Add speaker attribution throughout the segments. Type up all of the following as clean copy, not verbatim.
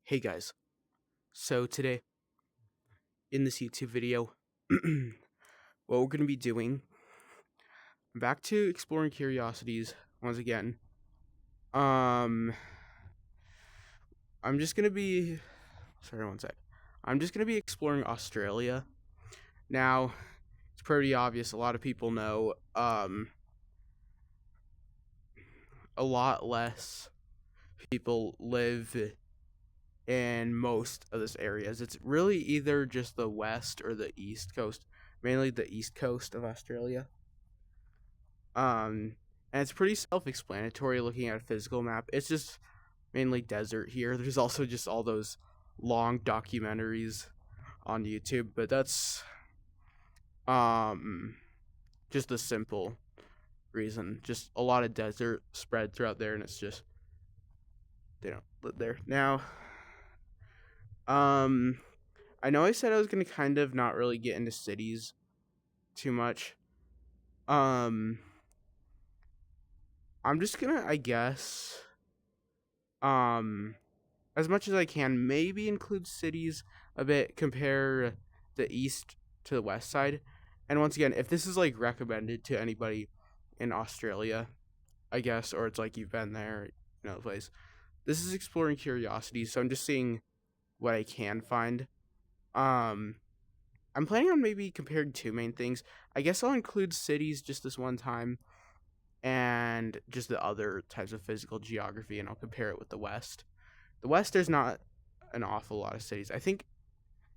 Speaker 1: Hey guys, so today in this YouTube video, what we're going to be doing, back to exploring curiosities once again. Um, I'm just going to be, sorry, one sec. I'm just going to be exploring Australia. Now, it's pretty obvious, a lot of people know, a lot less people live in most of this areas. It's really either just the west or the east coast, mainly the east coast of Australia. And it's pretty self-explanatory looking at a physical map. It's just mainly desert here. There's also just all those long documentaries on YouTube, but that's um just the simple reason. Just a lot of desert spread throughout there, and it's just they don't live there. Now, um I know I said I was gonna kind of not really get into cities too much. Um I'm just gonna, I guess, um as much as I can, maybe include cities a bit, compare the east to the west side. And once again, if this is like recommended to anybody in Australia, I guess, or it's like you've been there, you know, the place. This is exploring curiosities, so I'm just seeing what I can find. Um, I'm planning on maybe comparing two main things. I guess I'll include cities just this one time, and just the other types of physical geography, and I'll compare it with the West. The West, there's not an awful lot of cities. I think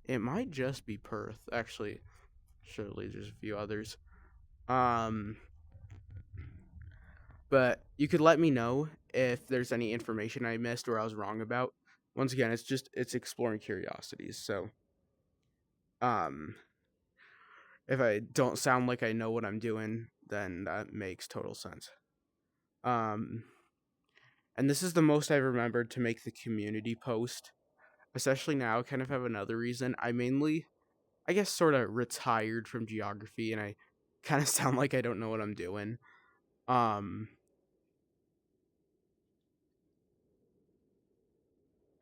Speaker 1: it might just be Perth, actually. Surely there's a few others. Um, but you could let me know if there's any information I missed or I was wrong about. Once again, it's exploring curiosities. So, um, if I don't sound like I know what I'm doing, then that makes total sense. Um, and this is the most I've remembered to make the community post, especially now. I kind of have another reason. I mainly, I guess, sort of retired from geography, and I kind of sound like I don't know what I'm doing. Um.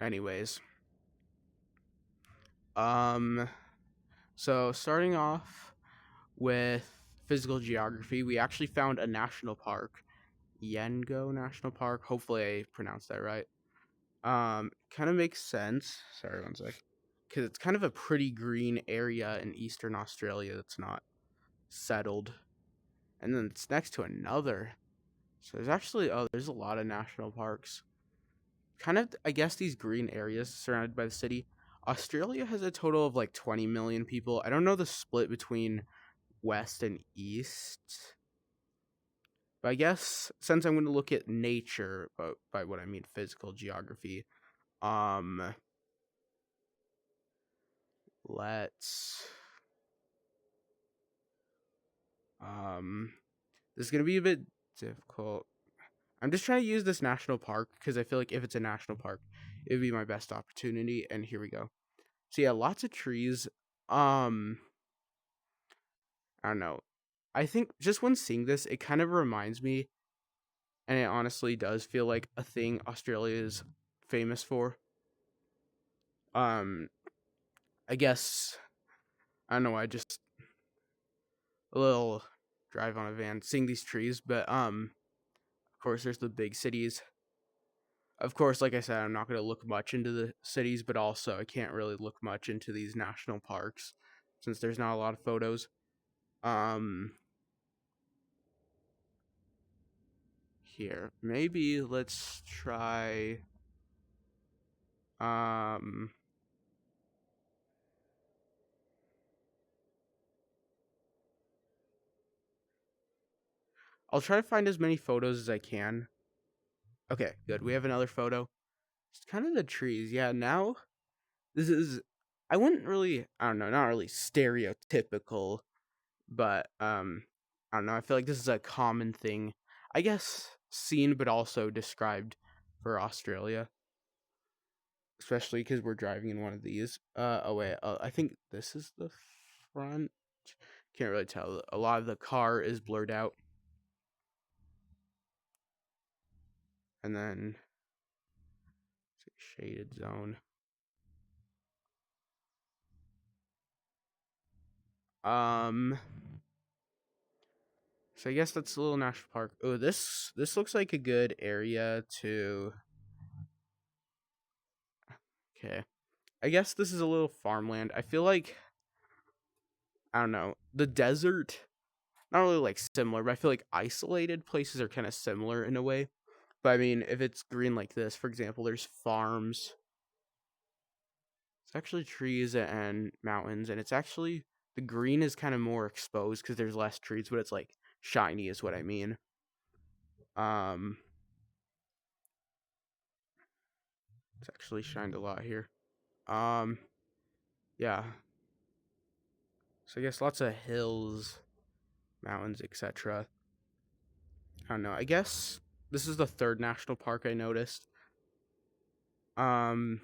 Speaker 1: Anyways. Um. So starting off with physical geography, we actually found a national park, Yengo National Park. Hopefully, I pronounced that right. Kind of makes sense. Sorry, one sec. Because it's kind of a pretty green area in eastern Australia that's not settled, and then it's next to another. So there's actually there's a lot of national parks. Kind of, I guess, these green areas surrounded by the city. Australia has a total of like 20 million people. I don't know the split between west and east, but I guess since I'm going to look at nature, but by what I mean physical geography, um, let's um, this is gonna be a bit difficult. I'm just trying to use this national park because I feel like if it's a national park, it would be my best opportunity. And here we go. So yeah, lots of trees. Um, I don't know. I think just when seeing this, it kind of reminds me, and it honestly does feel like a thing Australia is famous for. Um, I guess I don't know. I just a little drive on a van, seeing these trees, but of course, there's the big cities. Of course, like I said, I'm not going to look much into the cities, but also I can't really look much into these national parks since there's not a lot of photos. Um, Here, maybe let's try. Um, I'll try to find as many photos as I can. Okay, good. We have another photo. It's kind of the trees. Yeah, now this is. I wouldn't really. I don't know. Not really stereotypical, but I don't know. I feel like this is a common thing. I guess seen, but also described for Australia, especially because we're driving in one of these. Oh wait. I think this is the front. Can't really tell. A lot of the car is blurred out, and then shaded zone. Um, so I guess that's a little national park. Oh, this looks like a good area to. Okay, I guess this is a little farmland. I feel like I don't know the desert. Not really like similar, but I feel like isolated places are kind of similar in a way. But I mean, if it's green like this, for example, there's farms. It's actually trees and mountains, and it's actually the green is kind of more exposed because there's less trees, but it's like shiny is what I mean. Um, it's actually shined a lot here. Um, yeah. So I guess lots of hills, mountains, etc. I don't know. I guess this is the third national park I noticed. Um,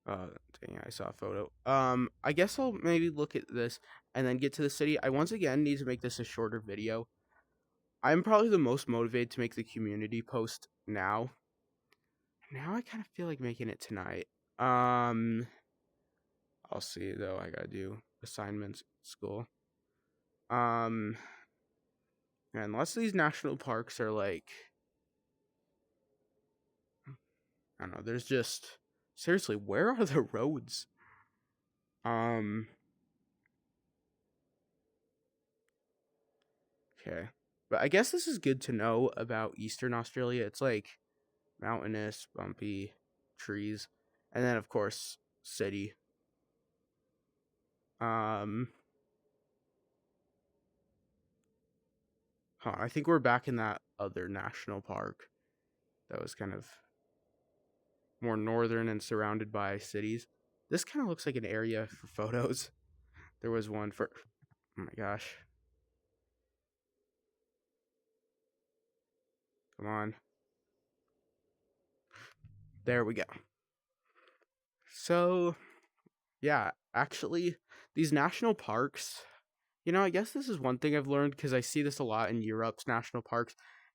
Speaker 1: Uh, dang, I saw a photo. I guess I'll maybe look at this and then get to the city. I once again need to make this a shorter video. I'm probably the most motivated to make the community post now. Now I kind of feel like making it tonight. Um, I'll see though. I gotta do assignments at school. Um, and unless these national parks are like, I don't know. There's just seriously, where are the roads? Um, okay. But I guess this is good to know about Eastern Australia. It's like mountainous, bumpy, trees, and then of course city. Um, I think we're back in that other national park that was kind of more northern and surrounded by cities. This kind of looks like an area for photos. There was one for, oh my gosh, come on, there we go. So yeah, actually, these national parks. I guess this is one thing I've learned because I see this a lot in Europe's national parks.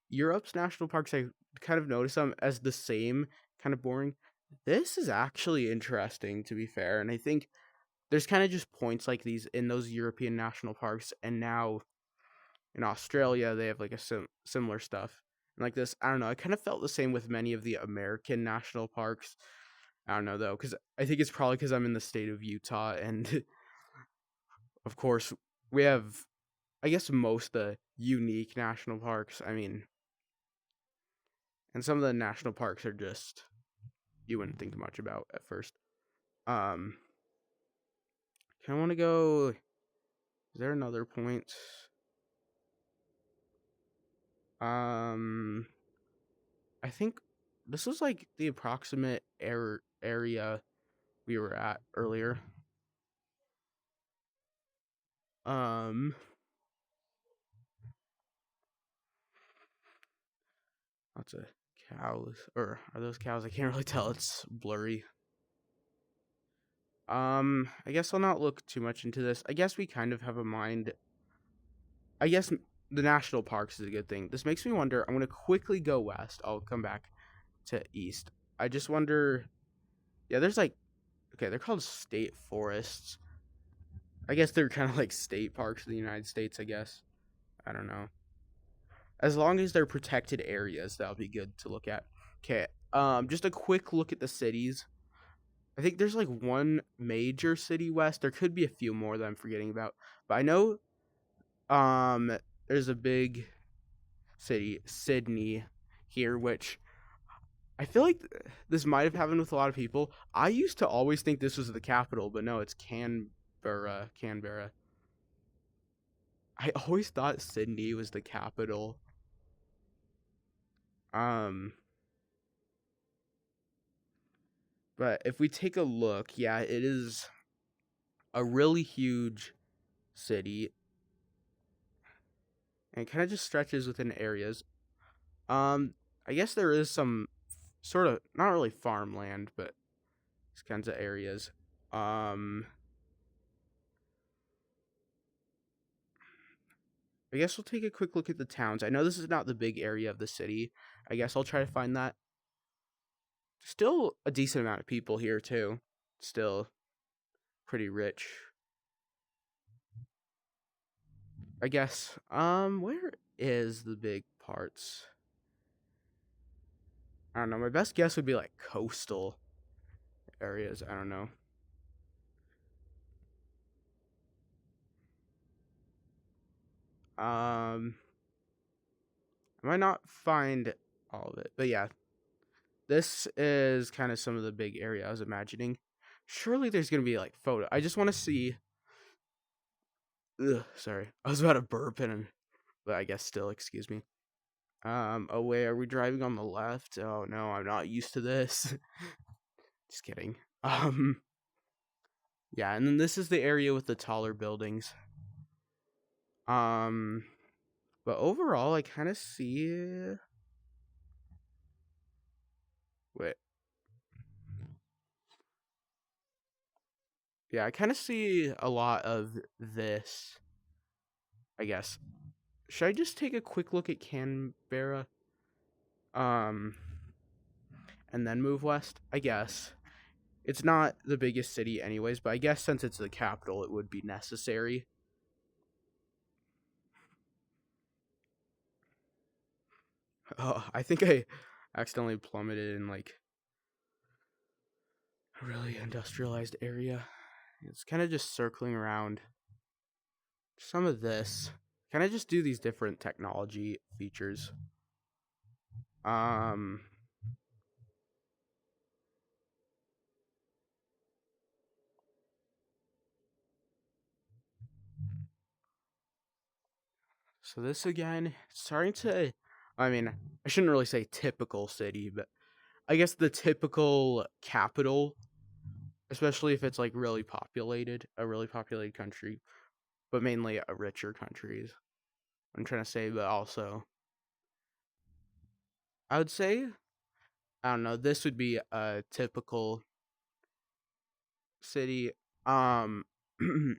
Speaker 1: Europe's national parks, I kind of notice them as the same, kind of boring. This is actually interesting, to be fair. And I think there's kind of just points like these in those European national parks. And now in Australia, they have like a similar stuff. And like this, I don't know. I kind of felt the same with many of the American national parks. I don't know, though, because I think it's probably because I'm in the state of Utah. And of course, we have I guess most the unique national parks. I mean, and some of the national parks are just you wouldn't think much about at first. Um, I want to go. Is there another point? Um, I think this was like the approximate area we were at earlier. Um, lots of cows, or are those cows? I can't really tell. It's blurry. I guess I'll not look too much into this. I guess we kind of have a mind. I guess the national parks is a good thing. This makes me wonder. I'm going to quickly go west. I'll come back to east. I just wonder. Yeah, there's like, okay, they're called state forests. I guess they're kind of like state parks in the United States, I guess. I don't know. As long as they're protected areas, that'll be good to look at. Okay, just a quick look at the cities. I think there's like one major city west. There could be a few more that I'm forgetting about. But I know there's a big city, Sydney, here, which I feel like this might have happened with a lot of people. I used to always think this was the capital, but no, it's Canberra. Canberra. I always thought Sydney was the capital. Um, but if we take a look, yeah, it is a really huge city, and it kind of just stretches within areas. Um, I guess there is some sort of not really farmland, but these kinds of areas. Um, I guess we'll take a quick look at the towns. I know this is not the big area of the city. I guess I'll try to find that. Still a decent amount of people here too. Still pretty rich. I guess. Where is the big parts? I don't know. My best guess would be like coastal areas. I don't know. I might not find all of it, but yeah, this is kind of some of the big area I was imagining. Surely there's gonna be like photo. I just want to see. Ugh, sorry, I was about to burp but I guess still, excuse me. Oh wait, are we driving on the left? Oh no, I'm not used to this. Just kidding. Yeah, and then this is the area with the taller buildings. Um, but overall, I kind of see. Wait, yeah, I kind of see a lot of this. I guess. Should I just take a quick look at Canberra? Um, and then move west? I guess. It's not the biggest city, anyways, but I guess since it's the capital, it would be necessary. Oh, I think I accidentally plummeted in like a really industrialized area. It's kind of just circling around some of this. Can I just do these different technology features? Um, so this again, starting to, I mean, I shouldn't really say typical city, but I guess the typical capital, especially if it's like really populated, a really populated country, but mainly a richer countries. I'm trying to say, but also, I would say, I don't know, this would be a typical city. Um, kind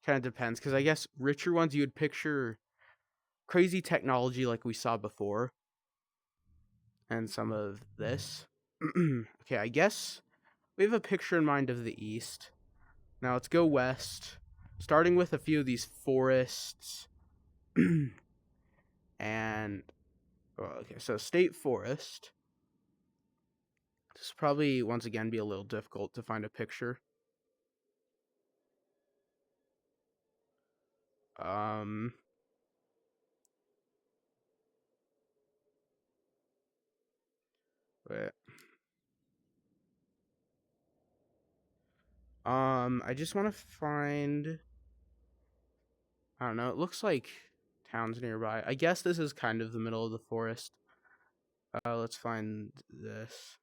Speaker 1: of depends, because I guess richer ones you would picture crazy technology like we saw before, and some of this. Okay, I guess we have a picture in mind of the east. Now let's go west, starting with a few of these forests. And okay, so state forest. This will probably once again be a little difficult to find a picture. Um, wait. I just want to find. I don't know. It looks like towns nearby. I guess this is kind of the middle of the forest. Let's find this.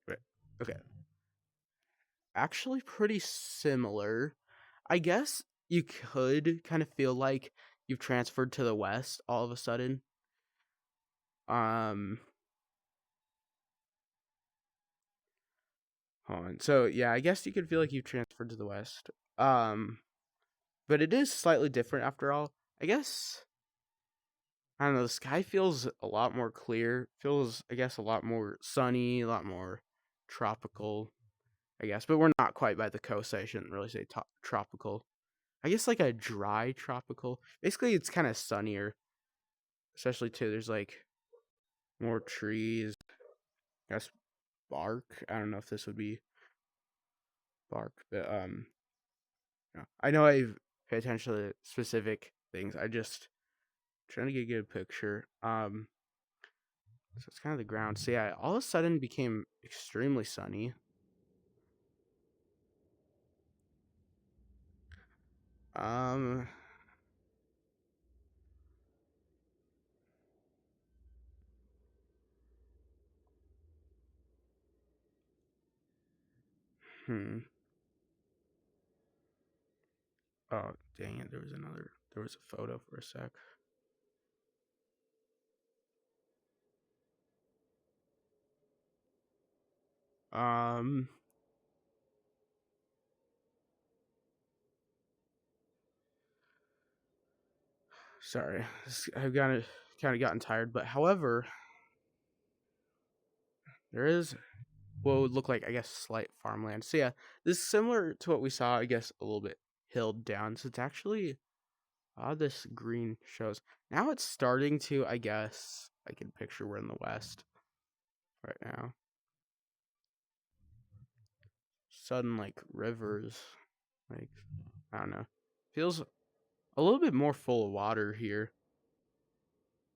Speaker 1: Wait. Okay. Actually, pretty similar. I guess you could kind of feel like you've transferred to the west all of a sudden. Um, hold on. So yeah, I guess you could feel like you've transferred to the west. Um, but it is slightly different after all. I guess I don't know. The sky feels a lot more clear. Feels, I guess, a lot more sunny, a lot more tropical. I guess, but we're not quite by the coast. So I shouldn't really say tropical. I guess like a dry tropical. Basically, it's kind of sunnier, especially too. There's like more trees. I guess bark. I don't know if this would be bark, but no. I know I pay attention to specific things. I just trying to get a good picture. So it's kind of the ground. So yeah, all of a sudden became extremely sunny. Um, hmm. Oh dang it! There was another. There was a photo for a sec. Um, sorry, I've got kind of gotten tired. But however, There is what would look like, I guess, slight farmland. So yeah, this is similar to what we saw, I guess, a little bit hilled down. So it's actually this green shows. Now it's starting to, I guess, I can picture we're in the west right now. Sudden like rivers, like I don't know, feels a little bit more full of water here.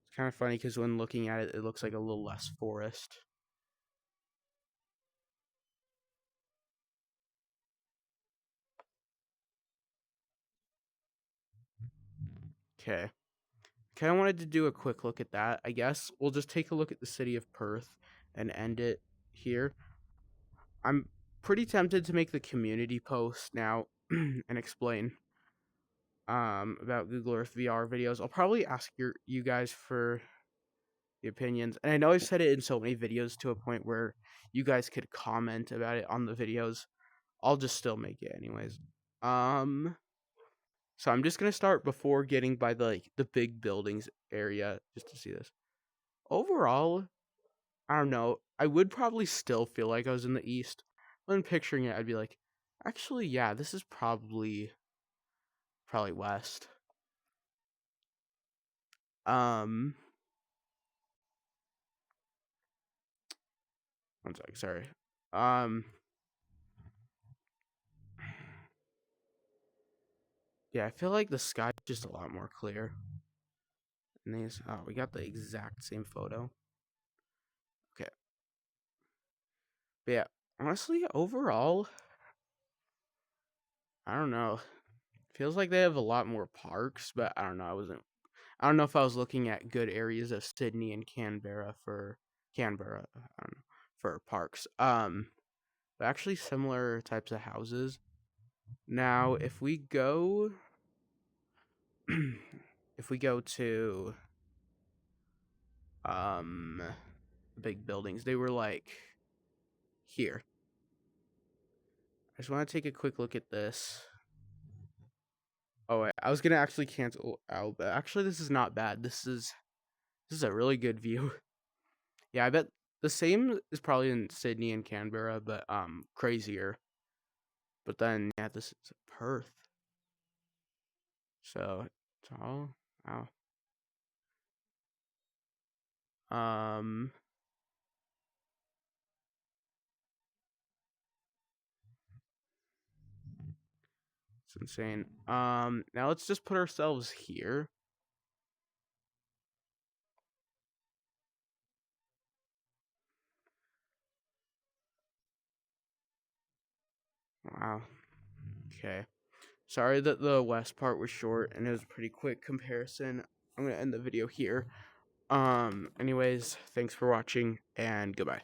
Speaker 1: It's kind of funny because when looking at it, it looks like a little less forest. Okay. Kind of wanted to do a quick look at that. I guess we'll just take a look at the city of Perth and end it here. I'm pretty tempted to make the community post now and explain about Google Earth VR videos. I'll probably ask you guys for the opinions. And I know I've said it in so many videos to a point where you guys could comment about it on the videos. I'll just still make it anyways. Um so I'm just gonna start before getting by the big buildings area just to see this. Overall, I don't know. I would probably still feel like I was in the east. When picturing it, I'd be like, actually, yeah, this is probably west. Um One sec, sorry. Um yeah, I feel like the sky is just a lot more clear. And these we got the exact same photo. Okay. But yeah, honestly, overall, I don't know. Feels like they have a lot more parks, but I don't know. I don't know if I was looking at good areas of Sydney and Canberra, I don't know, for parks. But actually similar types of houses. Now, if we go if we go to um big buildings, they were like here. I just want to take a quick look at this. Oh wait, I was gonna actually cancel out, but actually this is not bad. This is a really good view. Yeah, I bet the same is probably in Sydney and Canberra, but crazier. But then yeah, this is Perth. So it's all wow. Um it's insane. Now let's just put ourselves here. Wow. Okay. Sorry that the west part was short and it was a pretty quick comparison. I'm gonna end the video here. Anyways, thanks for watching and goodbye.